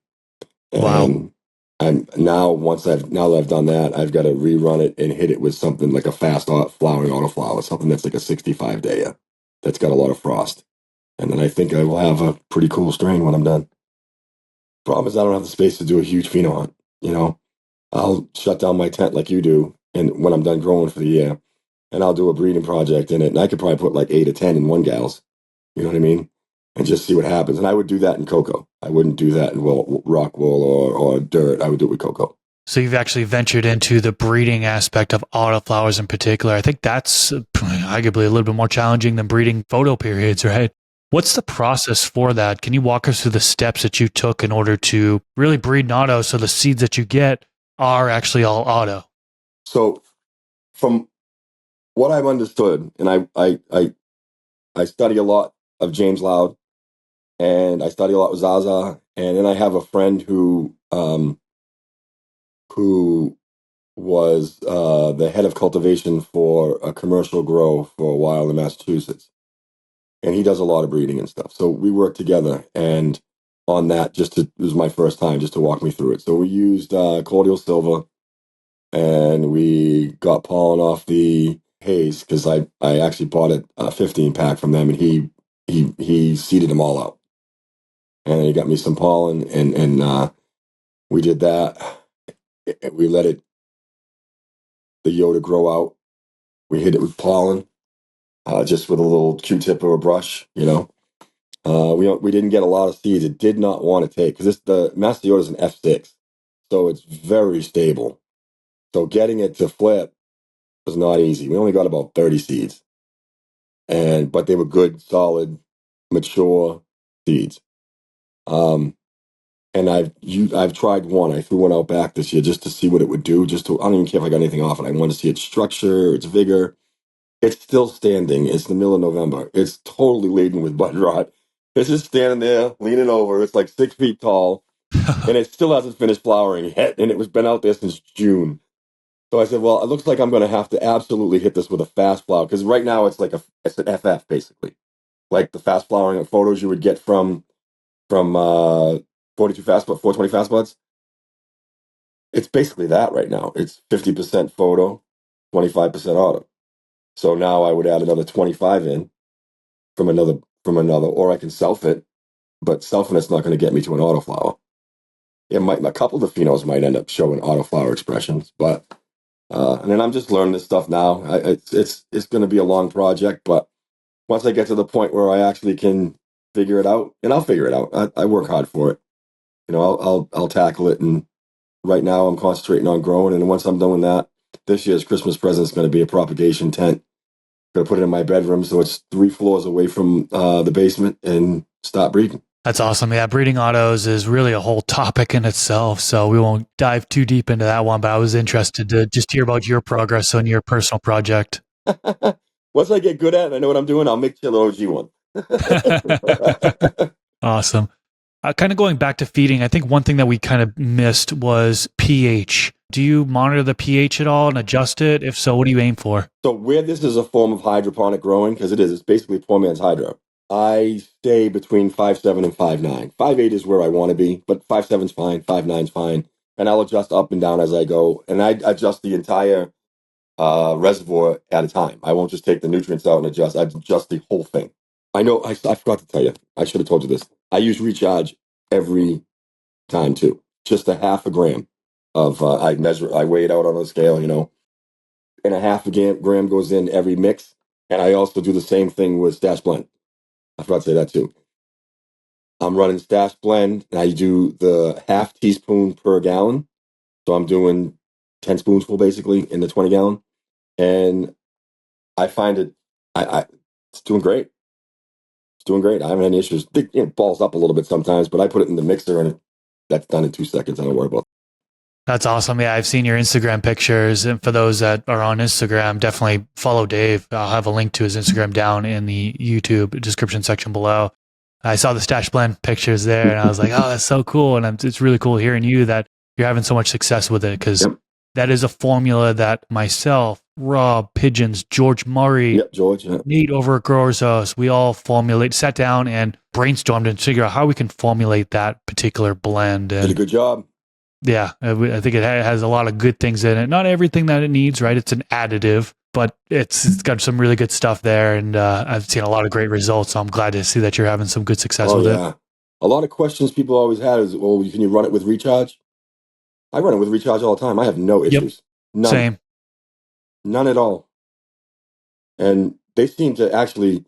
And I'm now now that I've done that, I've got to rerun it and hit it with something like a fast flowering autoflower, something that's like a 65-day that's got a lot of frost. And then I think I will have a pretty cool strain when I'm done. Problem is I don't have the space to do a huge pheno hunt. I'll shut down my tent like you do, and when I'm done growing for the year, and I'll do a breeding project in it, and I could probably put like 8 or 10 in one gals. You know what I mean? And just see what happens. And I would do that in cocoa. I wouldn't do that in rock wool or dirt. I would do it with cocoa. So you've actually ventured into the breeding aspect of autoflowers in particular. I think that's arguably a little bit more challenging than breeding photoperiods, right? What's the process for that? Can you walk us through the steps that you took in order to really breed an auto so the seeds that you get are actually all auto? So from what I've understood, and I study a lot of James Loud, and I study a lot with Zaza, and then I have a friend who was the head of cultivation for a commercial grow for a while in Massachusetts, and he does a lot of breeding and stuff. So we worked together, and on that, it was my first time just to walk me through it. So we used cordial silver, and we got pollen off the haze because I actually bought a 15 pack from them, and he seeded them all out, and he got me some pollen, and we did that. We let the Yoda grow out. We hit it with pollen, just with a little Q-tip or a brush, you know. We didn't get a lot of seeds. It did not want to take because the Master Yoda is an F6, so it's very stable. So getting it to flip was not easy. We only got about 30 seeds, but they were good, solid, mature seeds. And I've tried one. I threw one out back this year just to see what it would do. I don't even care if I got anything off it. I want to see its structure, its vigor. It's still standing. It's the middle of November. It's totally laden with bud rot. It's just standing there, leaning over. It's like 6 feet tall, and it still hasn't finished flowering yet. And it was been out there since June. So I said, well, it looks like I'm going to have to absolutely hit this with a fast flower because right now it's an FF basically, like the fast flowering photos you would get from 42 fast, 420 fast buds. It's basically that right now. It's 50% photo, 25% auto. So now I would add another 25 in from another, or I can self it, but selfing it's not going to get me to an autoflower. A couple of the phenols might end up showing autoflower expressions, but and then I'm just learning this stuff now. It's going to be a long project, but once I get to the point where I actually can figure it out, and I'll figure it out. I work hard for it. You know, I'll tackle it, and right now I'm concentrating on growing. And once I'm done with that, this year's Christmas present is going to be a propagation tent. Going to put it in my bedroom so it's 3 floors away from the basement and stop breeding. That's awesome. Yeah, breeding autos is really a whole topic in itself. So we won't dive too deep into that one, but I was interested to just hear about your progress on your personal project. Once I get good at it, I know what I'm doing, I'll make you an OG one. Awesome. Kind of going back to feeding, I think one thing that we kind of missed was pH. Do you monitor the pH at all and adjust it? If so, what do you aim for? So where this is a form of hydroponic growing, because it's basically poor man's hydro, I stay between 5.7 and 5.9. 5.8 is where I want to be, but 5.7's fine, 5.9's fine. And I'll adjust up and down as I go. And I adjust the entire reservoir at a time. I won't just take the nutrients out and adjust. I adjust the whole thing. I know, I forgot to tell you. I should have told you this. I use recharge every time too. Just a half a gram of, I weigh it out on a scale, you know, and a half a gram goes in every mix. And I also do the same thing with Stash Blend. I forgot to say that too. I'm running Stash Blend, and I do the half teaspoon per gallon. So I'm doing 10 spoonsful basically in the 20 gallon. And I find it's doing great. It's doing great. I haven't had any issues. It balls up a little bit sometimes, but I put it in the mixer and that's done in 2 seconds. I don't worry about it. That's awesome. Yeah, I've seen your Instagram pictures. And for those that are on Instagram, definitely follow Dave. I'll have a link to his Instagram down in the YouTube description section below. I saw the Stash Blend pictures there and I was like, oh, that's so cool. And it's really cool hearing you that you're having so much success with it because that is a formula that myself, Rob, Pigeons, George Murray, Nate over at Growers House, we all sat down and brainstormed and figured out how we can formulate that particular blend. And did a good job. Yeah, I think it has a lot of good things in it. Not everything that it needs, right? It's an additive, but it's got some really good stuff there. And I've seen a lot of great results. So I'm glad to see that you're having some good success with it. A lot of questions people always had is, well, can you run it with recharge? I run it with recharge all the time. I have no issues. None. Same. None at all. And they seem to actually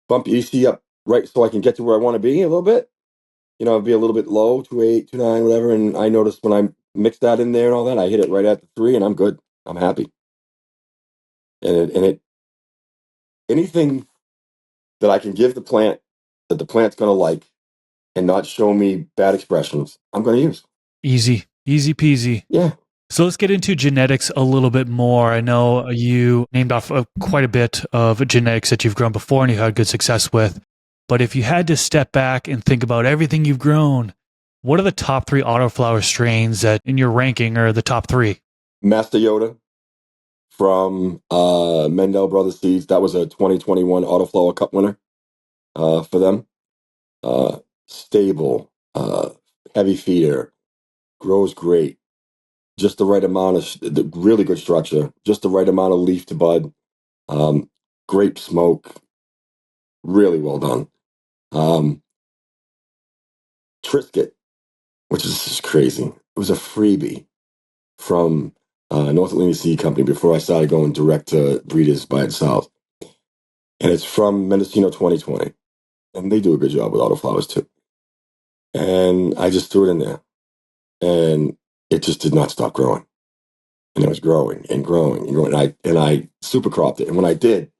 bump EC up right so I can get to where I want to be a little bit. You know, be a little bit low, 2.8, 2.9, whatever. And I notice when I'm mix that in there and all that. I hit it right at the 3, and I'm good. I'm happy. And anything that I can give the plant that the plant's going to like and not show me bad expressions, I'm going to use. Easy peasy. Yeah. So let's get into genetics a little bit more. I know you named off quite a bit of genetics that you've grown before and you had good success with. But if you had to step back and think about everything you've grown, what are the top 3 autoflower strains that in your ranking are the top 3? Master Yoda from Mendel Brothers Seeds. That was a 2021 Autoflower Cup winner for them. Stable, heavy feeder, grows great. Just the right amount of really good structure, just the right amount of leaf to bud, grape smoke, really well done. Triscuit, which is just crazy. It was a freebie from North Atlantic Seed Company before I started going direct to breeders by itself. And it's from Mendocino 2020. And they do a good job with autoflowers too. And I just threw it in there. And it just did not stop growing. And it was growing and growing and growing. And I super cropped it. And when I did,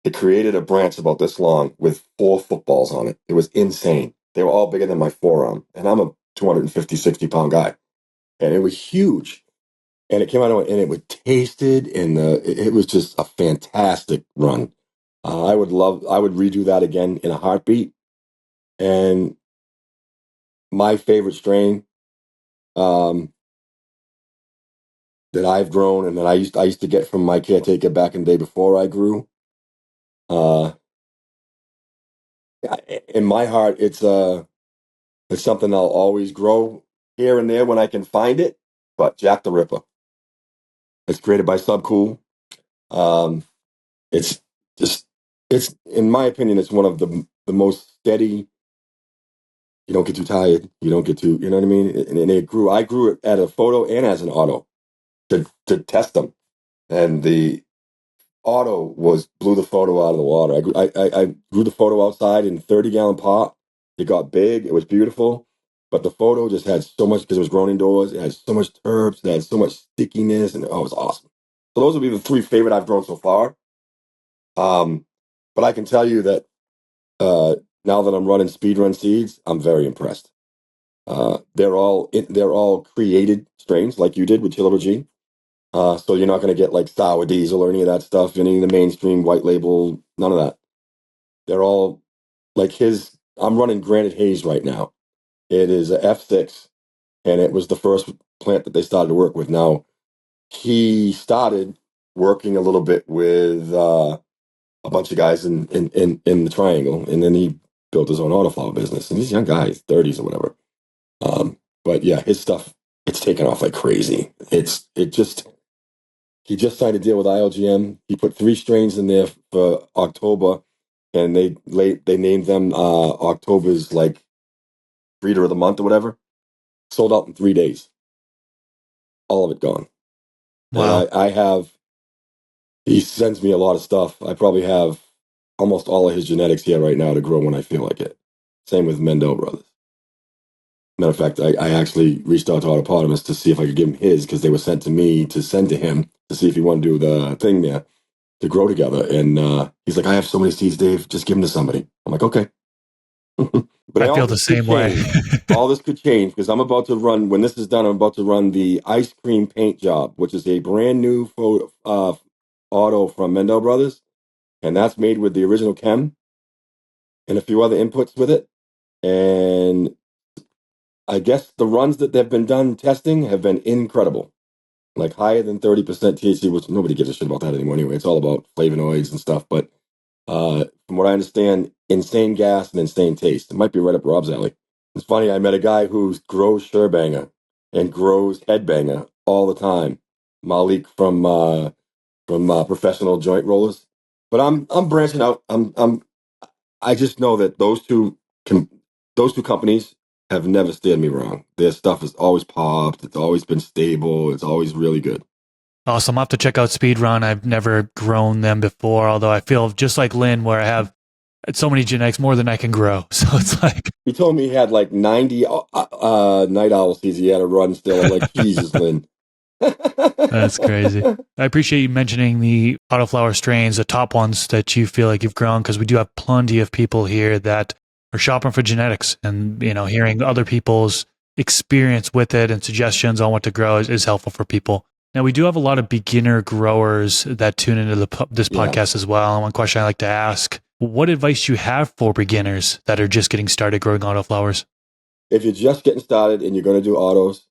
it created a branch about this long with 4 footballs on it. It was insane. They were all bigger than my forearm. And I'm a 250, 60-pound guy. And it was huge. And it came out and it tasted, and it was just a fantastic run. I would redo that again in a heartbeat. And my favorite strain that I've grown and that I used to get from my caretaker back in the day before I grew. In my heart, it's something I'll always grow here and there when I can find it. But Jack the Ripper, it's created by Subcool. Um, it's just it's in my opinion, it's one of the most steady. You don't get too tired. You don't get too, you know what I mean? And it grew. I grew it at a photo and as an auto to test them, and the auto blew the photo out of the water. I grew the photo outside in 30-gallon pot. It got big. It was beautiful. But the photo just had so much, because it was grown indoors. It had so much terps. It had so much stickiness. And it was awesome. So those would be the 3 favorite I've grown so far. But I can tell you that now that I'm running speedrun seeds, I'm very impressed. They're all created strains like you did with Chiller G. So you're not going to get like sour diesel or any of that stuff, any of the mainstream white label, none of that. They're all like his. I'm running Granite Haze right now. It is a F6, and it was the first plant that they started to work with. Now, he started working a little bit with a bunch of guys in the Triangle, and then he built his own autoflower business. And he's a young guy, he's 30s or whatever. But yeah, his stuff, it's taken off like crazy. He just signed a deal with ILGM. He put 3 strains in there for October, and they named them October's like breeder of the month or whatever. Sold out in 3 days. All of it gone. Wow. And I have. He sends me a lot of stuff. I probably have almost all of his genetics here right now to grow when I feel like it. Same with Mendel Brothers. Matter of fact, I actually reached out to Autopotamus to see if I could give him his, because they were sent to me to send to him to see if he wanted to do the thing there to grow together. And he's like, I have so many seeds, Dave. Just give them to somebody. I'm like, okay. But I all feel the this could same way. change. All this could change, because I'm about to run, when this is done, I'm about to run the ice cream paint job, which is a brand new auto from Mendel Brothers. And that's made with the original chem and a few other inputs with it. And I guess the runs that have been done testing have been incredible. Like higher than 30% THC, which nobody gives a shit about that anymore anyway. It's all about flavonoids and stuff. But from what I understand, insane gas and insane taste. It might be right up Rob's alley. It's funny, I met a guy who grows Sherbanger and grows Headbanger all the time. Malik from Professional Joint Rollers. But I'm branching out. I just know that those two companies have never steered me wrong. Their stuff has always popped. It's always been stable. It's always really good. Awesome. I'll have to check out Speedrun. I've never grown them before, although I feel just like Lynn, where I have It's so many genetics, more than I can grow. So it's like, He told me he had like 90 night owl seeds he had to run still. I'm like, Jesus, Lynn. that's crazy. I appreciate you mentioning the autoflower strains, the top ones that you feel like you've grown, because we do have plenty of people here that are shopping for genetics, and hearing other people's experience with it and suggestions on what to grow is helpful for people. Now, we do have a lot of beginner growers that tune into this Yeah. podcast as well. And one question I like to ask: what advice do you have for beginners that are just getting started growing autoflowers? If you're just getting started and you're going to do autos,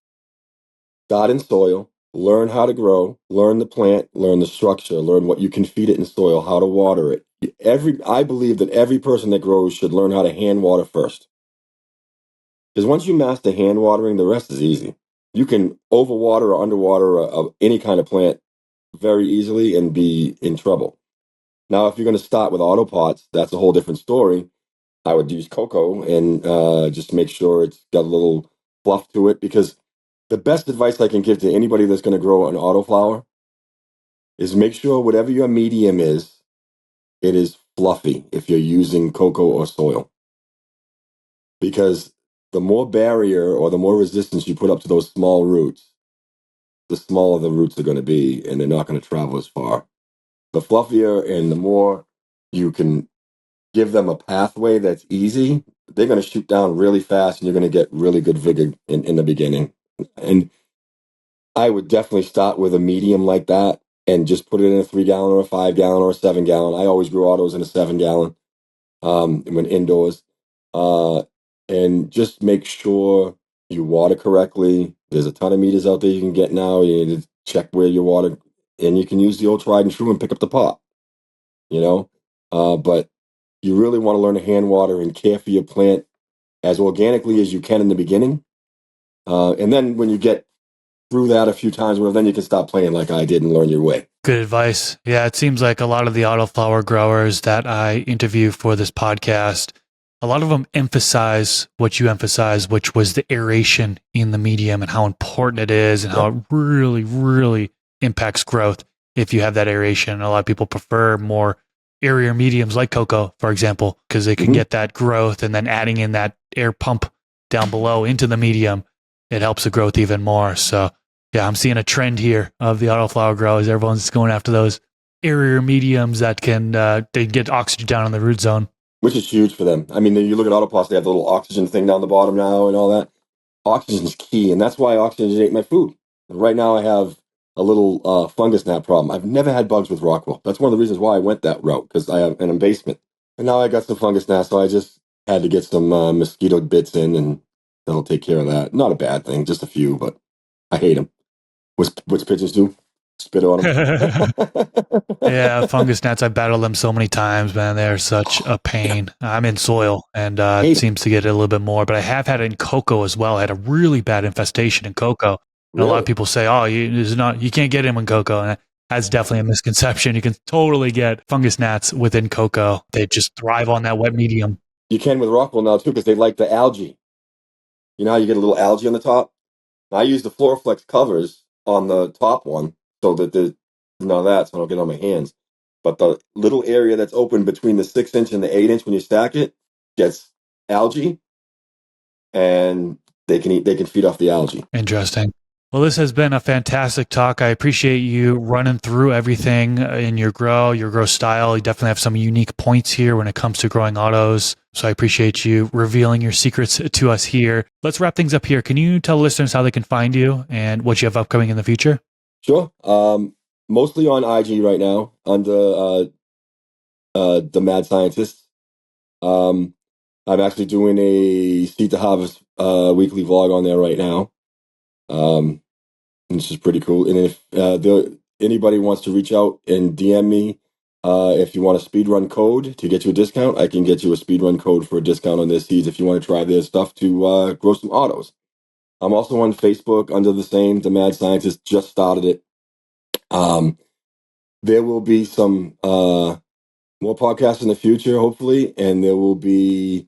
start in soil, learn how to grow, learn the plant, learn the structure, learn what you can feed it in soil, how to water it. I believe that every person that grows should learn how to hand water first. Because once you master hand watering, the rest is easy. You can overwater or underwater any kind of plant very easily and be in trouble. Now, if you're going to start with auto pots, that's a whole different story. I would use cocoa and just make sure it's got a little fluff to it, because the best advice I can give to anybody that's going to grow an autoflower is make sure whatever your medium is, it is fluffy if you're using cocoa or soil. Because the more barrier or the more resistance you put up to those small roots, the smaller the roots are going to be, and they're not going to travel as far. The fluffier and the more you can give them a pathway that's easy, they're going to shoot down really fast and you're going to get really good vigor in the beginning. And I would definitely start with a medium like that and just put it in a 3 gallon or a 5 gallon or a 7 gallon. I always grew autos in a 7 gallon when indoors. And just make sure you water correctly. There's a ton of meters out there you can get now. You need to check where you water, and you can use the old tried and true and pick up the pot, you know? But you really want to learn to hand water and care for your plant as organically as you can in the beginning. And then when you get through that a few times, well, then you can stop playing like I did and learn your way. Good advice. Yeah, it seems like a lot of the autoflower growers that I interview for this podcast, a lot of them emphasize what you emphasize, which was the aeration in the medium and how important it is and how it really, really impacts growth if you have that aeration. A lot of people prefer more airier mediums like cocoa, for example, because they can get that growth, and then adding in that air pump down below into the medium, it helps the growth even more. So yeah, I'm seeing a trend here of the autoflower growers. Everyone's going after those airier mediums that can they get oxygen down in the root zone. Which is huge for them. I mean, you look at autopots, they have the little oxygen thing down the bottom now and all that. Oxygen is key, and that's why I oxygenate my food. Right now I have a little fungus gnat problem. I've never had bugs with Rockwell. That's one of the reasons why I went that route, because I have an basement. And now I got some fungus gnats, so I just had to get some mosquito bits in, and that'll take care of that. Not a bad thing, just a few, but I hate them. What's pigeons do? Spit on them. Yeah, fungus gnats. I battled them so many times, man. They're such a pain. I'm in soil, and it Hate 'em. seems to get it a little bit more. But I have had it in cocoa as well. I had a really bad infestation in cocoa. And a lot of Really? people say, "Oh, you can't get them in cocoa." And that's definitely a misconception. You can totally get fungus gnats within cocoa. They just thrive on that wet medium. You can with Rockwell now too, because they like the algae. You know how you get a little algae on the top? I use the Floraflex covers on the top one so that so I don't get on my hands. But the little area that's open between the 6 inch and the 8 inch when you stack it gets algae, and they can feed off the algae. Interesting. Well, this has been a fantastic talk. I appreciate you running through everything in your grow style. You definitely have some unique points here when it comes to growing autos. So I appreciate you revealing your secrets to us here. Let's wrap things up here. Can you tell listeners how they can find you and what you have upcoming in the future? Sure. Mostly on IG right now under the Mad Scientist. Um, I'm actually doing a Seed to Harvest weekly vlog on there right now. Which is pretty cool. And if anybody wants to reach out and DM me, if you want a speedrun code to get you a discount, I can get you a speedrun code for a discount on their seeds if you want to try their stuff to grow some autos. I'm also on Facebook under the same, The Mad Scientist, just started it. There will be some more podcasts in the future, hopefully, and there will be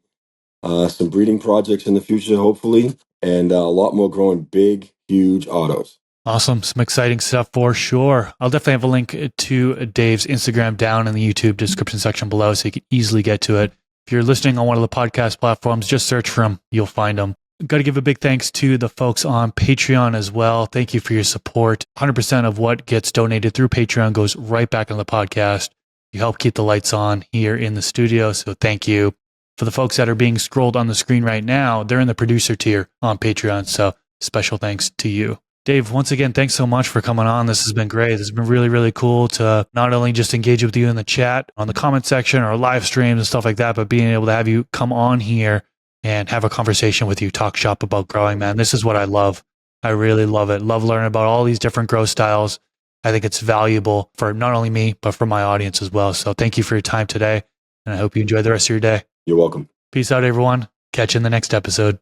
some breeding projects in the future, hopefully, and a lot more growing big, huge autos. Awesome. Some exciting stuff for sure. I'll definitely have a link to Dave's Instagram down in the YouTube description section below so you can easily get to it. If you're listening on one of the podcast platforms, just search for him. You'll find him. Got to give a big thanks to the folks on Patreon as well. Thank you for your support. 100% of what gets donated through Patreon goes right back into the podcast. You help keep the lights on here in the studio, so thank you. For the folks that are being scrolled on the screen right now, they're in the producer tier on Patreon, so special thanks to you. Dave, once again, thanks so much for coming on. This has been great. This has been really, really cool to not only just engage with you in the chat, on the comment section, or live streams and stuff like that, but being able to have you come on here and have a conversation with you, talk shop about growing, man. This is what I love. I really love it. Love learning about all these different grow styles. I think it's valuable for not only me, but for my audience as well. So thank you for your time today, and I hope you enjoy the rest of your day. You're welcome. Peace out, everyone. Catch you in the next episode.